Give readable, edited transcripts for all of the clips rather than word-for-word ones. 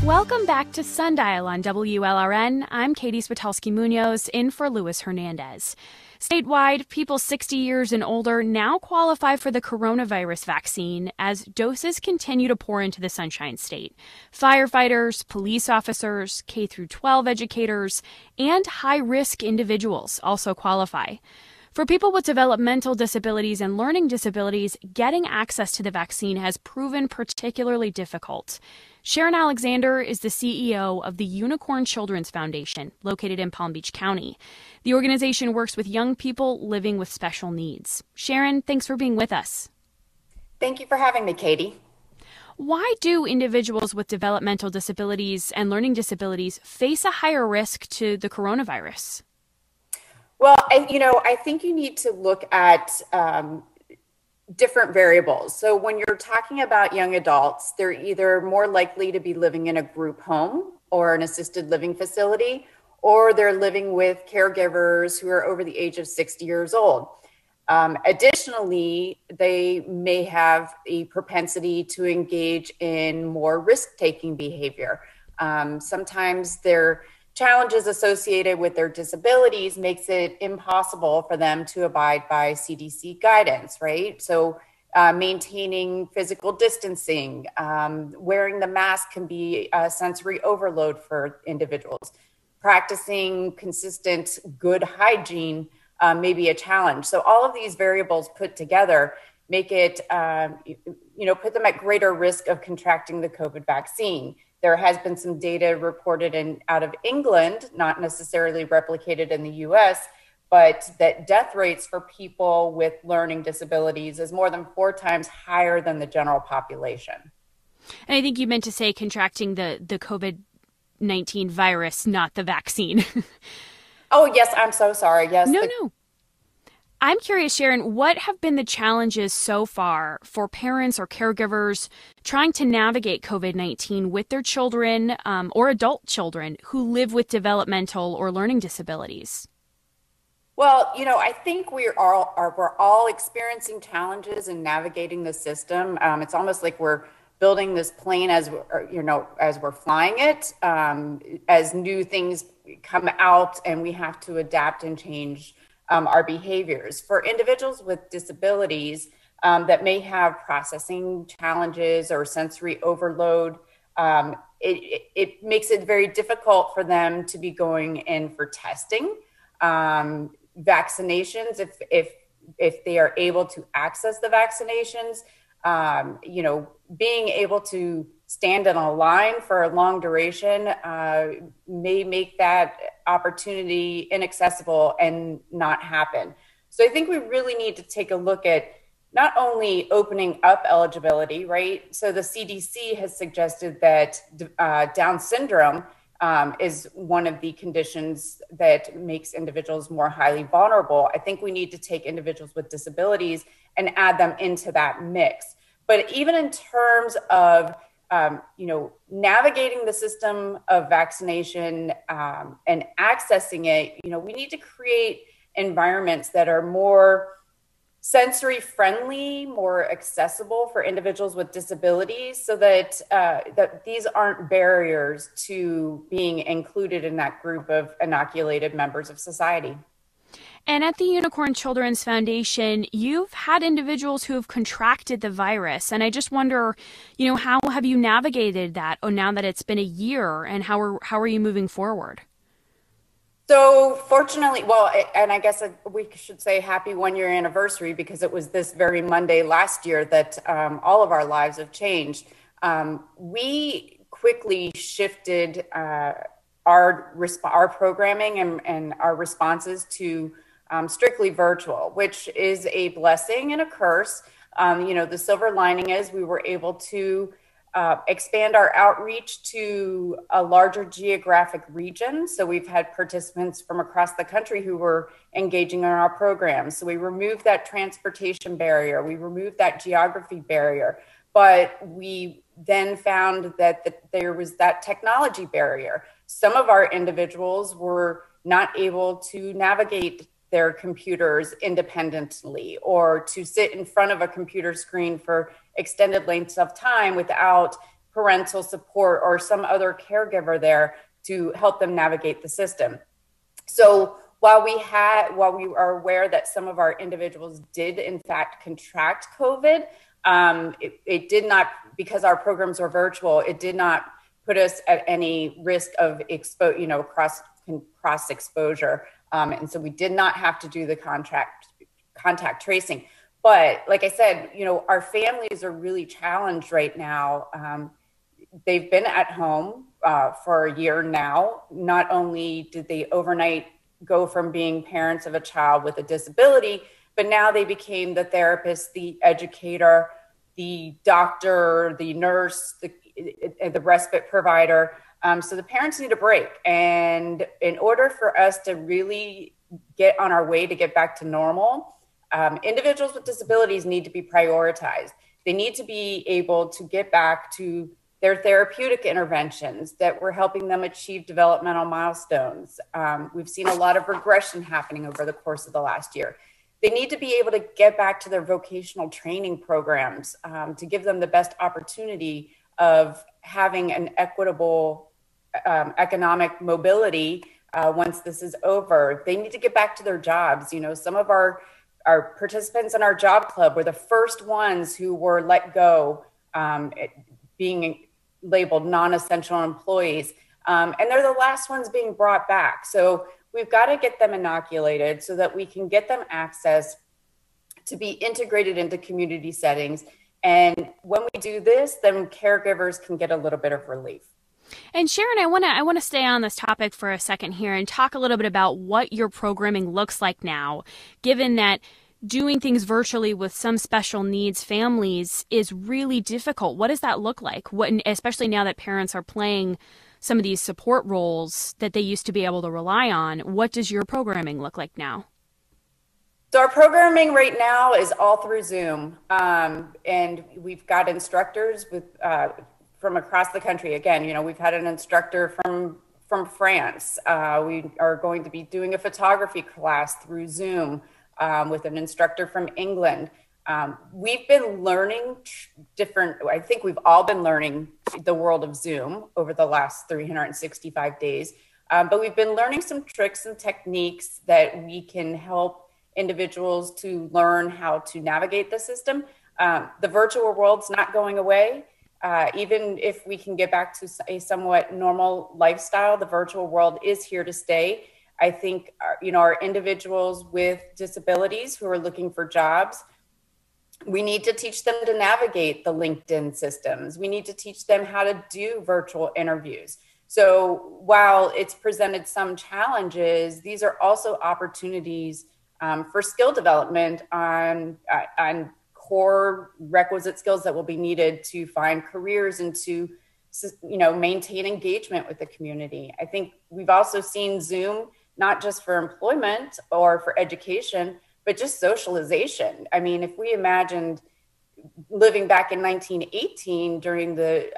Welcome back to Sundial on WLRN. I'm Katie Spitulski-Munoz in for Luis Hernandez. Statewide, people 60 years and older now qualify for the coronavirus vaccine as doses continue to pour into the Sunshine State. Firefighters, police officers, K-12 educators, and high-risk individuals also qualify. For people with developmental disabilities and learning disabilities, getting access to the vaccine has proven particularly difficult. Sharon Alexander is the CEO of the Unicorn Children's Foundation, located in Palm Beach County. The organization works with young people living with special needs. Sharon, thanks for being with us. Thank you for having me, Katie. Why do individuals with developmental disabilities and learning disabilities face a higher risk to the coronavirus? Well, I think you need to look at different variables. So when you're talking about young adults, they're either more likely to be living in a group home or an assisted living facility, or they're living with caregivers who are over the age of 60 years old. Additionally, they may have a propensity to engage in more risk-taking behavior. Sometimes their challenges associated with their disabilities makes it impossible for them to abide by CDC guidance, right? So maintaining physical distancing, wearing the mask can be a sensory overload for individuals. Practicing consistent good hygiene may be a challenge. So all of these variables put together make it, put them at greater risk of contracting the COVID vaccine. There has been some data reported out of England, not necessarily replicated in the US, but that death rates for people with learning disabilities is more than 4 times higher than the general population. And I think you meant to say contracting the COVID-19 virus, not the vaccine. Oh, yes, I'm so sorry. Yes. No. I'm curious, Sharon, what have been the challenges so far for parents or caregivers trying to navigate COVID-19 with their children or adult children who live with developmental or learning disabilities? Well, I think we're all experiencing challenges in navigating the system. It's almost like we're building this plane as we're flying it, as new things come out and we have to adapt and change our behaviors. For individuals with disabilities that may have processing challenges or sensory overload, it makes it very difficult for them to be going in for testing, vaccinations, if they are able to access the vaccinations, being able to stand in a line for a long duration may make that opportunity inaccessible and not happen. So I think we really need to take a look at not only opening up eligibility, right? So the CDC has suggested that Down syndrome is one of the conditions that makes individuals more highly vulnerable. I think we need to take individuals with disabilities and add them into that mix. But even in terms of navigating the system of vaccination and accessing it, we need to create environments that are more sensory friendly, more accessible for individuals with disabilities, so that these aren't barriers to being included in that group of inoculated members of society. And at the Unicorn Children's Foundation, you've had individuals who have contracted the virus. And I just wonder, how have you navigated that now that it's been a year, and how are you moving forward? So fortunately, and I guess we should say happy 1-year anniversary, because it was this very Monday last year that all of our lives have changed. We quickly shifted our programming and our responses to strictly virtual, which is a blessing and a curse. The silver lining is we were able to expand our outreach to a larger geographic region. So we've had participants from across the country who were engaging in our programs. So we removed that transportation barrier, we removed that geography barrier, but we then found that there was that technology barrier. Some of our individuals were not able to navigate their computers independently, or to sit in front of a computer screen for extended lengths of time without parental support or some other caregiver there to help them navigate the system. So while we are aware that some of our individuals did in fact contract COVID, it did not, because our programs were virtual, it did not put us at any risk of cross exposure. And so we did not have to do the contact tracing. But like I said, our families are really challenged right now. They've been at home for a year now. Not only did they overnight go from being parents of a child with a disability, but now they became the therapist, the educator, the doctor, the nurse, the respite provider. So the parents need a break. And in order for us to really get on our way to get back to normal, individuals with disabilities need to be prioritized. They need to be able to get back to their therapeutic interventions that were helping them achieve developmental milestones. We've seen a lot of regression happening over the course of the last year. They need to be able to get back to their vocational training programs to give them the best opportunity of having an equitable economic mobility once this is over. They need to get back to their jobs. Some of our participants in our job club were the first ones who were let go, being labeled non-essential employees. And they're the last ones being brought back. So we've got to get them inoculated so that we can get them access to be integrated into community settings. And when we do this, then caregivers can get a little bit of relief. And Sharon, I want to stay on this topic for a second here and talk a little bit about what your programming looks like now, given that doing things virtually with some special needs families is really difficult. What does that look like? Especially now that parents are playing some of these support roles that they used to be able to rely on. What does your programming look like now? So our programming right now is all through Zoom, and we've got instructors from across the country. Again, we've had an instructor from France. We are going to be doing a photography class through Zoom with an instructor from England. We've been learning I think we've all been learning the world of Zoom over the last 365 days, but we've been learning some tricks and techniques that we can help individuals to learn how to navigate the system. The virtual world's not going away. Even if we can get back to a somewhat normal lifestyle, the virtual world is here to stay. I think, our individuals with disabilities who are looking for jobs, we need to teach them to navigate the LinkedIn systems. We need to teach them how to do virtual interviews. So while it's presented some challenges, these are also opportunities for skill development on core requisite skills that will be needed to find careers and to maintain engagement with the community. I think we've also seen Zoom not just for employment or for education, but just socialization. I mean, if we imagined living back in 1918 during the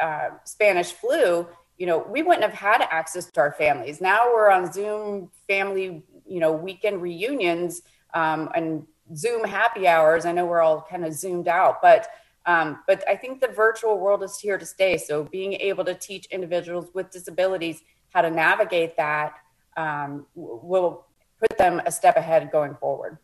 Spanish flu, we wouldn't have had access to our families. Now we're on Zoom family, weekend reunions and Zoom happy hours. I know we're all kind of zoomed out, but I think the virtual world is here to stay. So being able to teach individuals with disabilities how to navigate that will put them a step ahead going forward.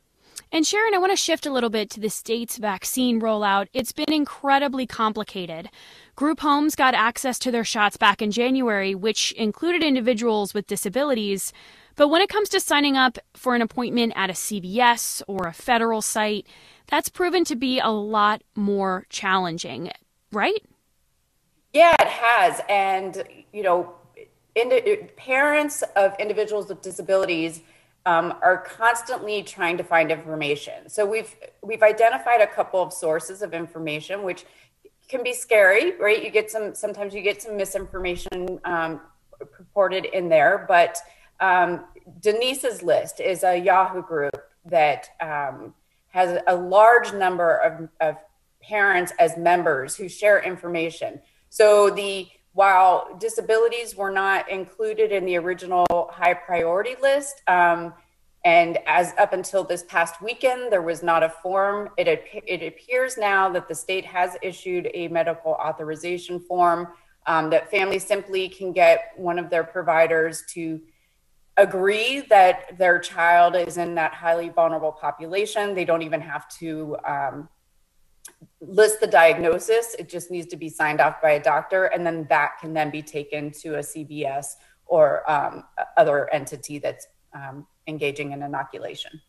And Sharon, I want to shift a little bit to the state's vaccine rollout. It's been incredibly complicated. Group homes got access to their shots back in January, which included individuals with disabilities. But when it comes to signing up for an appointment at a CVS or a federal site, that's proven to be a lot more challenging, right? Yeah, it has. And, parents of individuals with disabilities are constantly trying to find information. So we've identified a couple of sources of information, which can be scary, right? Sometimes you get some misinformation purported in there, but Denise's List is a Yahoo group that has a large number of parents as members who share information. So while disabilities were not included in the original high priority list, and as up until this past weekend, there was not a form. It appears now that the state has issued a medical authorization form that families simply can get one of their providers to agree that their child is in that highly vulnerable population. They don't even have to list the diagnosis. It just needs to be signed off by a doctor, and then that can then be taken to a CVS or other entity that's engaging in inoculation.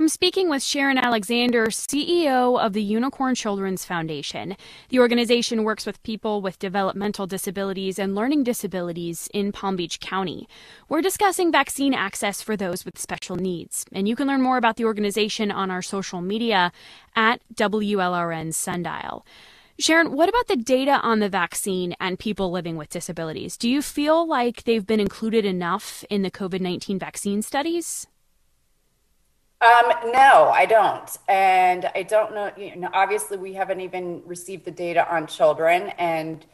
I'm speaking with Sharon Alexander, CEO of the Unicorn Children's Foundation. The organization works with people with developmental disabilities and learning disabilities in Palm Beach County. We're discussing vaccine access for those with special needs, and you can learn more about the organization on our social media at WLRN Sundial. Sharon, what about the data on the vaccine and people living with disabilities? Do you feel like they've been included enough in the COVID-19 vaccine studies? No, I don't. And I don't know, obviously we haven't even received the data on children. And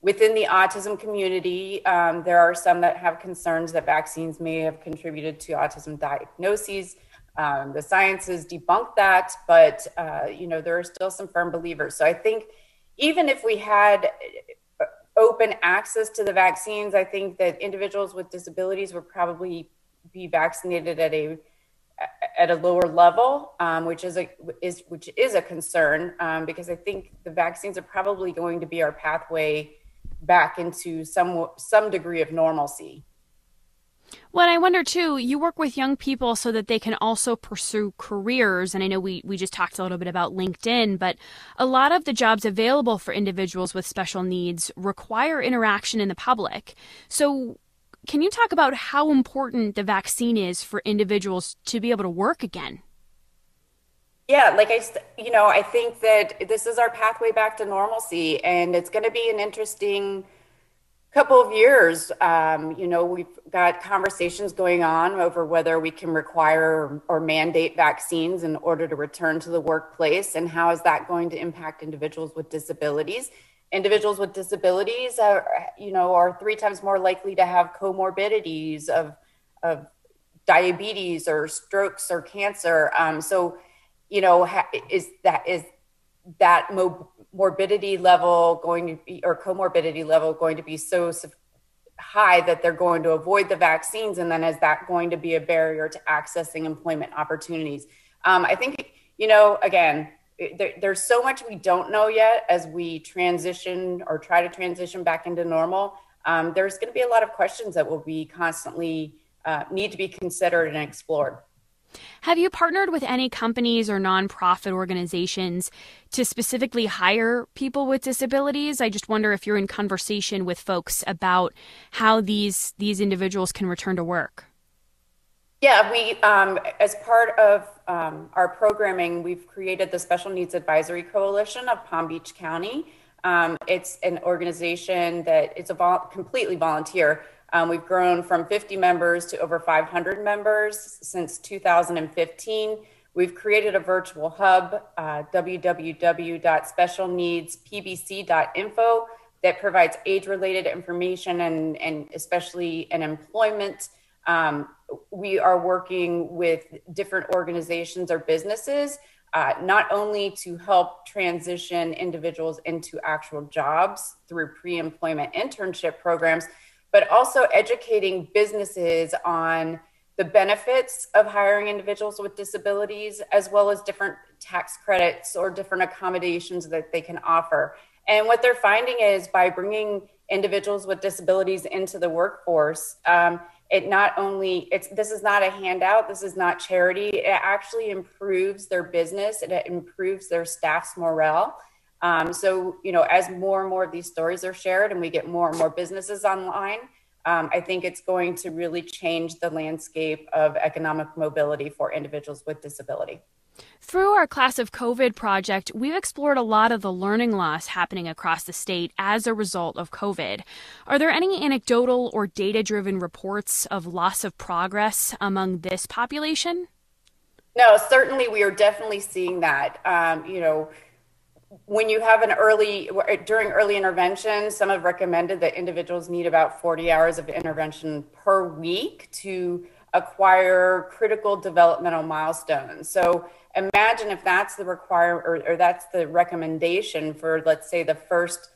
within the autism community, there are some that have concerns that vaccines may have contributed to autism diagnoses. The sciences debunk that, but, there are still some firm believers. So I think even if we had open access to the vaccines, I think that individuals with disabilities would probably be vaccinated at a lower level, which is a concern, because I think the vaccines are probably going to be our pathway back into some degree of normalcy. Well, I wonder too, you work with young people so that they can also pursue careers. And I know we just talked a little bit about LinkedIn, but a lot of the jobs available for individuals with special needs require interaction in the public. So can you talk about how important the vaccine is for individuals to be able to work again? Yeah, I think that this is our pathway back to normalcy, and it's going to be an interesting couple of years. We've got conversations going on over whether we can require or mandate vaccines in order to return to the workplace, and how is that going to impact individuals with disabilities. Individuals with disabilities are 3 times more likely to have comorbidities of diabetes or strokes or cancer. Is that morbidity level going to be, or comorbidity level going to be so high that they're going to avoid the vaccines? And then is that going to be a barrier to accessing employment opportunities? I think, again, there's so much we don't know yet as we transition or try to transition back into normal. There's going to be a lot of questions that will be constantly need to be considered and explored. Have you partnered with any companies or nonprofit organizations to specifically hire people with disabilities? I just wonder if you're in conversation with folks about how these individuals can return to work. Yeah, we, as part of our programming, we've created the Special Needs Advisory Coalition of Palm Beach County. It's an organization that it's completely volunteer. We've grown from 50 members to over 500 members since 2015. We've created a virtual hub, www.specialneedspbc.info, that provides age-related information and especially in employment. We are working with different organizations or businesses, not only to help transition individuals into actual jobs through pre-employment internship programs, but also educating businesses on the benefits of hiring individuals with disabilities, as well as different tax credits or different accommodations that they can offer. And what they're finding is by bringing individuals with disabilities into the workforce, this is not a handout, this is not charity. It actually improves their business, and it improves their staff's morale. As more and more of these stories are shared and we get more and more businesses online, I think it's going to really change the landscape of economic mobility for individuals with disability. Through our Class of COVID project, we've explored a lot of the learning loss happening across the state as a result of COVID. Are there any anecdotal or data-driven reports of loss of progress among this population? No, certainly we are definitely seeing that. When you have during early intervention, some have recommended that individuals need about 40 hours of intervention per week to acquire critical developmental milestones. So imagine if that's the that's the recommendation for, let's say, the first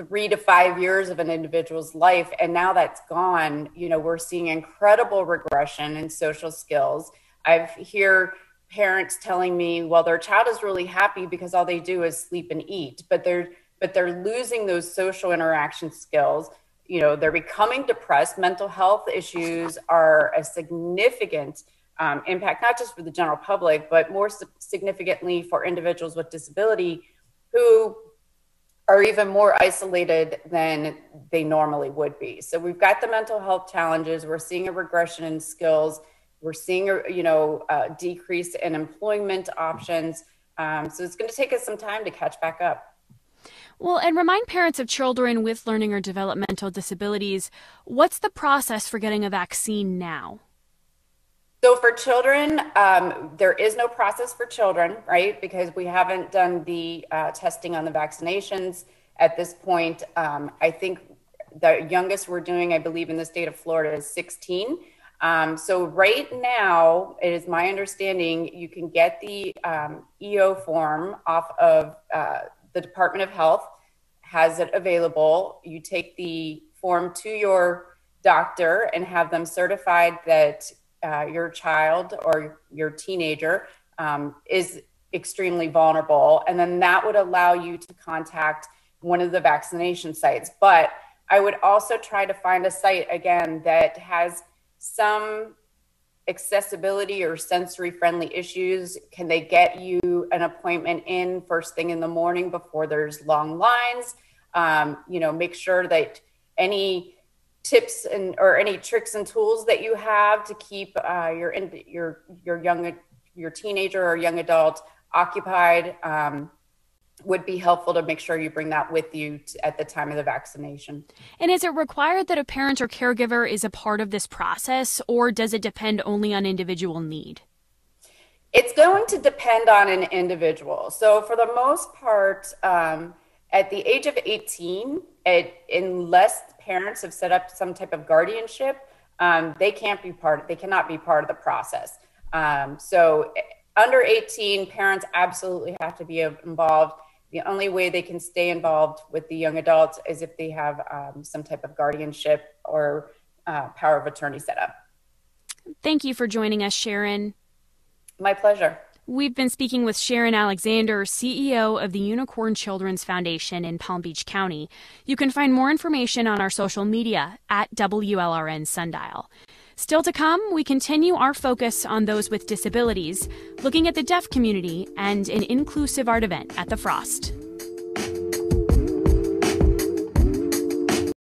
3 to 5 years of an individual's life. And now that's gone, we're seeing incredible regression in social skills. I hear parents telling me, well, their child is really happy because all they do is sleep and eat, but they're losing those social interaction skills. They're becoming depressed. Mental health issues are a significant impact, not just for the general public, but more significantly for individuals with disability who are even more isolated than they normally would be. So we've got the mental health challenges. We're seeing a regression in skills. We're seeing a decrease in employment options. So it's going to take us some time to catch back up. Well, and remind parents of children with learning or developmental disabilities, what's the process for getting a vaccine now? So for children, there is no process for children, right? Because we haven't done the testing on the vaccinations at this point. I think the youngest we're doing, I believe in the state of Florida, is 16. So right now, it is my understanding you can get the EO form off of the Department of Health, has it available. You take the form to your doctor and have them certified that your child or your teenager is extremely vulnerable. And then that would allow you to contact one of the vaccination sites. But I would also try to find a site, again, that has some accessibility or sensory friendly issues. Can they get you an appointment in first thing in the morning before there's long lines? Make sure that any tips or any tricks and tools that you have to keep your teenager or young adult occupied would be helpful to make sure you bring that with you at the time of the vaccination. And is it required that a parent or caregiver is a part of this process, or does it depend only on individual need? It's going to depend on an individual. So for the most part, at the age of 18, unless parents have set up some type of guardianship, they cannot be part of the process. So under 18, parents absolutely have to be involved. The only way they can stay involved with the young adults is if they have some type of guardianship or power of attorney set up. Thank you for joining us, Sharon. My pleasure. We've been speaking with Sharon Alexander, CEO of the Unicorn Children's Foundation in Palm Beach County. You can find more information on our social media at WLRN Sundial. Still to come, we continue our focus on those with disabilities, looking at the deaf community and an inclusive art event at the Frost.